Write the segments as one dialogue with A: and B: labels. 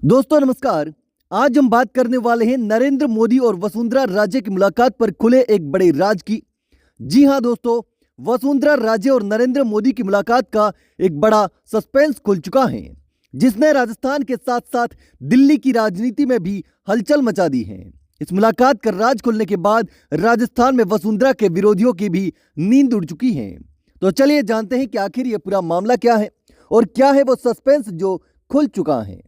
A: दोस्तों नमस्कार। आज हम बात करने वाले हैं नरेंद्र मोदी और वसुंधरा राजे की मुलाकात पर खुले एक बड़े राज की। जी हां दोस्तों, वसुंधरा राजे और नरेंद्र मोदी की मुलाकात का एक बड़ा सस्पेंस खुल चुका है, जिसने राजस्थान के साथ साथ दिल्ली की राजनीति में भी हलचल मचा दी है। इस मुलाकात का राज खुलने के बाद राजस्थान में वसुंधरा के विरोधियों की भी नींद उड़ चुकी है। तो चलिए जानते हैं कि आखिर यह पूरा मामला क्या है और क्या है वो सस्पेंस जो खुल चुका है।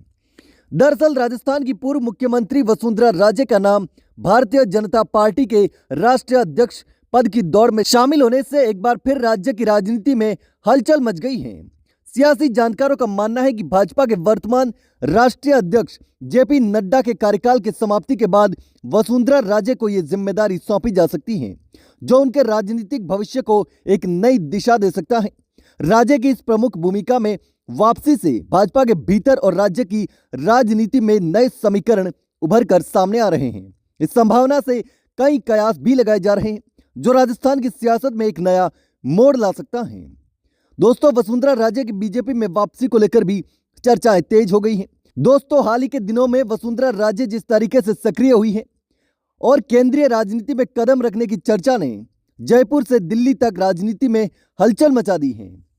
A: दरअसल राजस्थान की पूर्व मुख्यमंत्री वसुंधरा राजे का नाम भारतीय जनता पार्टी के राष्ट्रीय अध्यक्ष पद की दौड़ में शामिल होने से एक बार फिर राज्य की राजनीति में हलचल मच गई है। सियासी जानकारों का मानना है कि भाजपा के वर्तमान राष्ट्रीय अध्यक्ष जेपी नड्डा के कार्यकाल की समाप्ति के बाद वसुंधरा राजे को यह जिम्मेदारी सौंपी जा सकती है, जो उनके राजनीतिक भविष्य को एक नई दिशा दे सकता है। राजे की इस प्रमुख भूमिका में वापसी से भाजपा के भीतर और राज्य की राजनीति में नए समीकरण उभर कर सामने आ रहे हैं। इस संभावना से कई कयास भी लगाए जा रहे हैं, जो राजस्थान की सियासत में एक नया मोड़ ला सकता है। दोस्तों, वसुंधरा राजे की बीजेपी में वापसी को लेकर भी चर्चाएं तेज हो गई हैं। दोस्तों, हाल ही के दिनों में वसुंधरा राजे जिस तरीके से सक्रिय हुई है और केंद्रीय राजनीति में कदम रखने की चर्चा ने जयपुर से दिल्ली तक राजनीति में हलचल मचा दी है।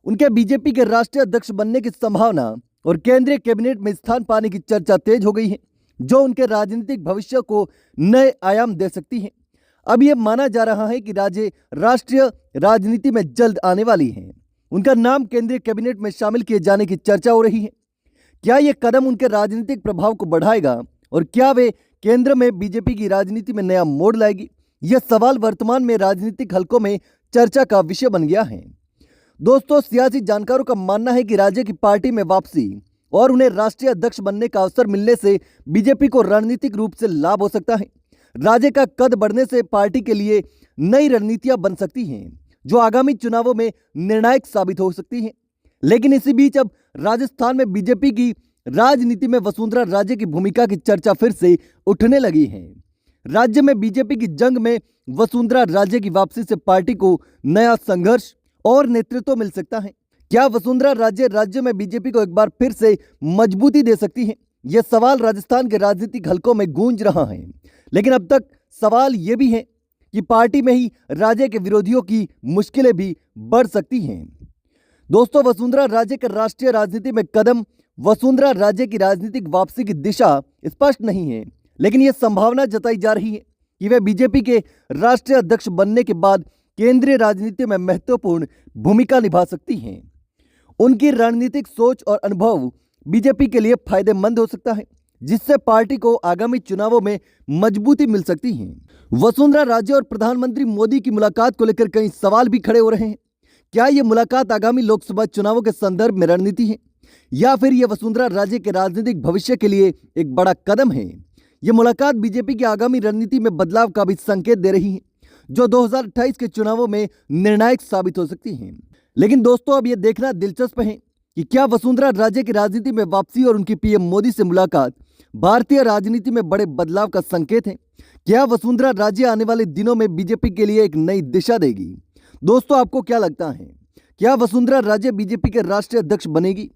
A: उनके बीजेपी के राष्ट्रीय अध्यक्ष बनने की संभावना और केंद्रीय कैबिनेट में स्थान पाने की चर्चा तेज हो गई है, जो उनके राजनीतिक भविष्य को नए आयाम दे सकती है। अब यह माना जा रहा है कि राजे राष्ट्रीय राजनीति में जल्द आने वाली हैं। उनका नाम केंद्रीय कैबिनेट में शामिल किए जाने की चर्चा हो रही है। क्या यह कदम उनके राजनीतिक प्रभाव को बढ़ाएगा और क्या वे केंद्र में बीजेपी की राजनीति में नया मोड़ लाएगी? यह सवाल वर्तमान में राजनीतिक हलकों में चर्चा का विषय बन गया है। दोस्तों, सियासी जानकारों का मानना है कि राजे की पार्टी में वापसी और उन्हें राष्ट्रीय अध्यक्ष बनने का अवसर मिलने से बीजेपी को रणनीतिक रूप से लाभ हो सकता है। राजे का कद बढ़ने से पार्टी के लिए नई रणनीतियां बन सकती हैं, जो आगामी चुनावों में निर्णायक साबित हो सकती हैं। लेकिन इसी बीच अब राजस्थान में बीजेपी की राजनीति में वसुंधरा राजे की भूमिका की चर्चा फिर से उठने लगी है। राज्य में बीजेपी की जंग में वसुंधरा राजे की वापसी से पार्टी को नया संघर्ष और नेतृत्व मिल सकता है। क्या वसुंधरा राजे राज्य में बीजेपी को एक बार फिर से मजबूती दे सकती है? यह सवाल राजस्थान के राजनीतिक हलकों में गूंज रहा है। लेकिन अब तक सवाल यह भी है कि पार्टी में ही राजे के विरोधियों की मुश्किलें भी बढ़ सकती हैं। दोस्तों, वसुंधरा राजे के राष्ट्रीय राजनीति में कदम, वसुंधरा राजे की राजनीतिक वापसी की दिशा स्पष्ट नहीं है, लेकिन यह संभावना जताई जा रही है कि वे बीजेपी के राष्ट्रीय अध्यक्ष बनने के बाद केंद्रीय राजनीति में महत्वपूर्ण भूमिका निभा सकती हैं। उनकी रणनीतिक सोच और अनुभव बीजेपी के लिए फायदेमंद हो सकता है, जिससे पार्टी को आगामी चुनावों में मजबूती मिल सकती है। वसुंधरा राजे और प्रधानमंत्री मोदी की मुलाकात को लेकर कई सवाल भी खड़े हो रहे हैं। क्या यह मुलाकात आगामी लोकसभा चुनावों के संदर्भ में रणनीति है, या फिर यह वसुंधरा राजे के राजनीतिक भविष्य के लिए एक बड़ा कदम है? यह मुलाकात बीजेपी की आगामी रणनीति में बदलाव का भी संकेत दे रही है, जो 2028 के चुनावों में निर्णायक साबित हो सकती हैं। लेकिन दोस्तों, अब यह देखना दिलचस्प है कि क्या वसुंधरा राजे की राजनीति में वापसी और उनकी पीएम मोदी से मुलाकात भारतीय राजनीति में बड़े बदलाव का संकेत है। क्या वसुंधरा राजे आने वाले दिनों में बीजेपी के लिए एक नई दिशा देगी? दोस्तों, आपको क्या लगता है? क्या वसुंधरा राजे बीजेपी के राष्ट्रीय अध्यक्ष बनेगी,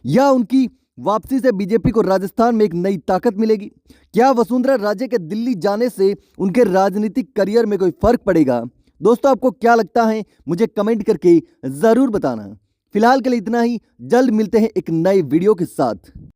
A: या उनकी वापसी से बीजेपी को राजस्थान में एक नई ताकत मिलेगी? क्या वसुंधरा राजे के दिल्ली जाने से उनके राजनीतिक करियर में कोई फर्क पड़ेगा? दोस्तों, आपको क्या लगता है? मुझे कमेंट करके जरूर बताना। फिलहाल के लिए इतना ही। जल्द मिलते हैं एक नए वीडियो के साथ।